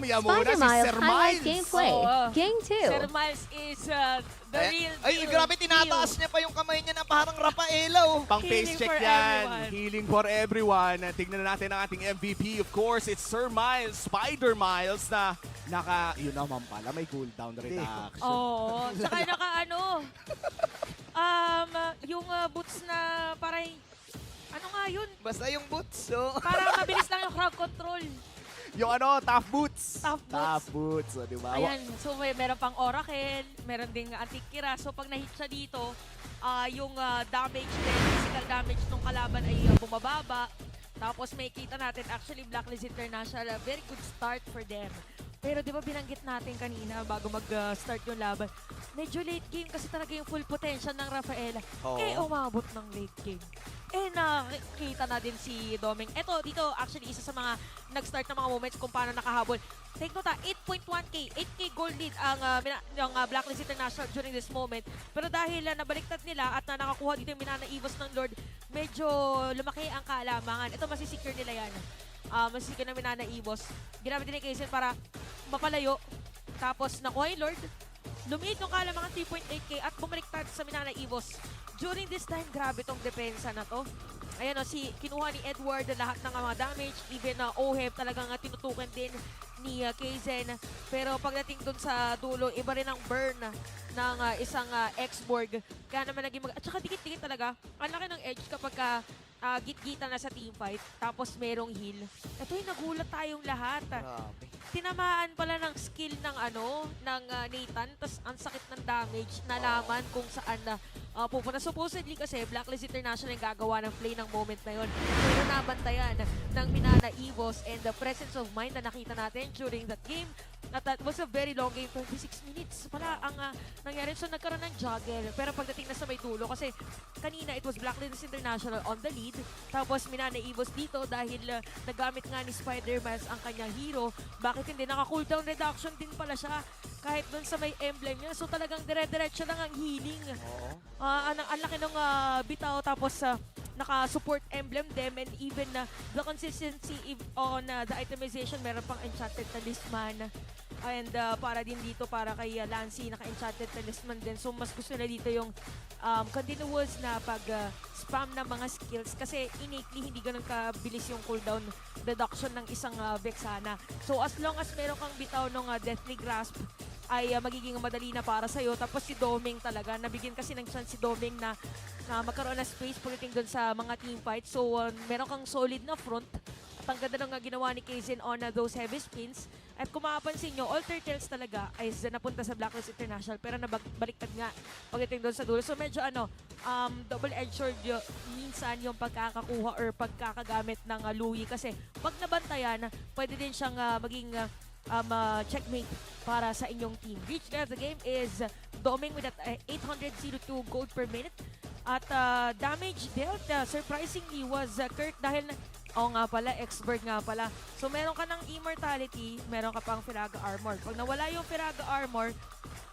Mia muna Spider si Miles Sir highlight Miles. gameplay. Oo. Game 2. Sir Miles is the real Ay, deal. grabe, tinataas niya pa yung kamay niya na parang Rafaela, oh. Pang face Healing check for yan. everyone. Healing for everyone. Tignan na natin ang ating MVP. Of course, it's Sir Miles, Spider Miles na yun naman pala, may cooldown reduction. Oo. Saka yung boots na parang, ano nga yun? Basta yung boots, oh. Para mabilis lang yung crowd control. Yung tough boots. Tough boots. Tough boots, o, diba? Ayan, so meron pang Oracle, meron ding Antikira. So pag na-hit siya dito, yung damage din, physical damage ng kalaban ay bumababa. Tapos may kita natin, actually Blacklist International, a very good start for them. Pero di ba binanggit natin kanina bago mag-start yung laban, medyo late game kasi talaga yung full potential ng Rafaela. Oo. Umabot ng late game. Nakita na din si Doming. Eto, dito actually isa sa mga nag-start na mga moments kung paano nakahabol. Take note 8.1k, 8k gold lead ang Blacklist International during this moment. Pero dahil nabaliktad nila at nakakuha dito yung Minana Evos ng Lord, medyo lumaki ang kaalamangan. Ito masisecure nila yan. Masisecure na Minana Evos. Ginamit din ni Kaizen para mapalayo. Tapos nakuha yung Lord. Lumiit yung kalamangan 3.8k at bumaliktad sa Minana Evos. During this time, grabe tong depensa na to. Ayan kinuha ni Edward lahat ng mga damage. Even Oheb talagang tinutukan din ni Kaizen. Pero pagdating dun sa dulo, iba rin ang burn ng isang X-Borg. Kaya naman naging at saka dikit-dikit talaga. Ang laki ng edge kapag git-gita na sa teamfight. Tapos merong heal. Ito yung nagulat tayong lahat. Grabe. Tinamaan pala ng skill ng Nathan, tas ang sakit ng damage, nalaman kung saan pupunta. Supposedly kasi Blacklist International yung gagawa ng play ng moment na yun. Pero nabantayan ng Minana Evos and the presence of mind na nakita natin during that game. That was a very long game, 26 minutes pala ang nangyari. So nagkaroon ng juggle. Pero pagdating na sa may dulo, kasi kanina it was Blacklist International on the lead. Tapos Minana Evos dito dahil nagamit nga ni Spider-Man ang kanyang hero. Bakit hindi? Naka-cooldown reduction din pala siya kahit dun sa may emblem niya. So talagang dire-diretso lang ang healing. Oo. Ang laki ng bitaw tapos naka-support emblem them and even the consistency on the itemization, meron pang enchanted talisman. And para din dito para kay Lancy, naka-enchanted talisman din. So mas gusto nila dito yung continuous na pag-spam ng mga skills kasi innately hindi ganun kabilis yung cooldown reduction ng isang Vexana. So as long as meron kang bitaw ng Deathly Grasp, ay magiging madali na para sa'yo. Tapos si Doming talaga, nabigyan kasi ng chance si Doming na magkaroon na space pagdating doon sa mga teamfight. So meron kang solid na front. At ang ganda ng ginawa ni Kaizen on those heavy spins. At kung mapapansin nyo, all turtles talaga ay napunta sa Blacklist International pero nabaliktad nga pagdating doon sa dulo. So medyo double-edged sword minsan yung pagkakakuha or pagkakagamit ng Louie kasi pag nabantayan, pwede din siyang maging checkmate para sa inyong team. Reach there, the game is Doming with that 802 gold per minute. At damage dealt, surprisingly, was Kirk dahil nga pala, X-Bird nga pala. So meron ka ng Immortality, meron ka pang Firaga Armor. Pag nawala yung Firaga Armor,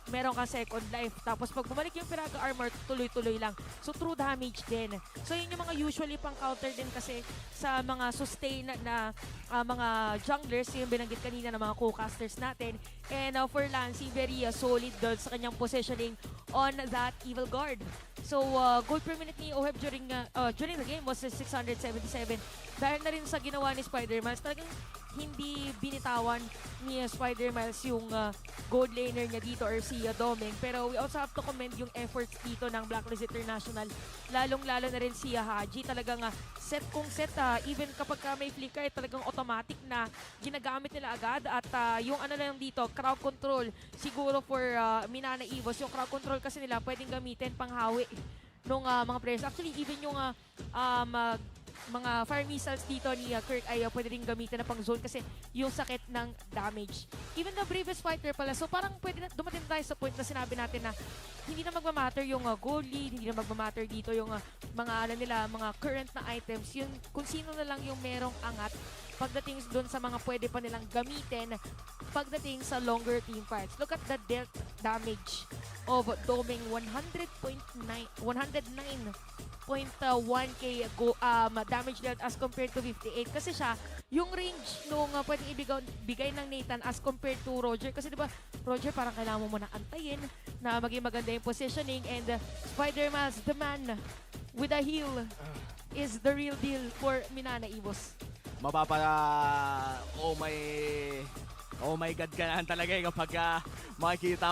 meron ka second life. Tapos pag bumalik yung Firaga Armor, tuloy-tuloy lang. So true damage din. So yun yung mga usually pang counter din kasi sa mga sustain na mga junglers, yung binanggit kanina ng mga co-casters natin. And for Lancy, very solid doon sa kanyang positioning on that Evil Guard. So gold per minute ni Oheb during the game was 677. Dahil na rin sa ginawa ni Spider-Man, talagang hindi binitawan ni Spider-Miles yung gold laner niya dito or si Doming. Pero we also have to commend yung efforts dito ng Blacklist International. Lalong-lalo na rin si Haji. Talagang set kung set. Even kapag may flicker, talagang automatic na ginagamit nila agad. At yung lang dito, crowd control. Siguro for Minana Evos, yung crowd control kasi nila pwedeng gamitin panghawi nung mga players. Actually, even yung mga fire missiles dito ni Kirk ay pwede rin gamitin na pang zone kasi yung sakit ng damage. Even the bravest fighter pala. So parang pwede na, dumating tayo sa point na sinabi natin na hindi na magmamatter yung gold lead, hindi na magmamatter dito yung mga current na items. Yung kung sino na lang yung merong angat pagdating doon sa mga pwede pa nilang gamitin pagdating sa longer team fights. Look at the dealt damage of Doming 109.1k damage dealt as compared to 58 kasi siya yung range nung pwedeng bigay ng Nathan as compared to Roger. Kasi di ba, Roger parang kailangan mo muna antayin na maging maganda yung positioning. And Spider-Miles, the man with a heal, is the real deal for Minana Evos. Oh my God ka na talaga kapag makikita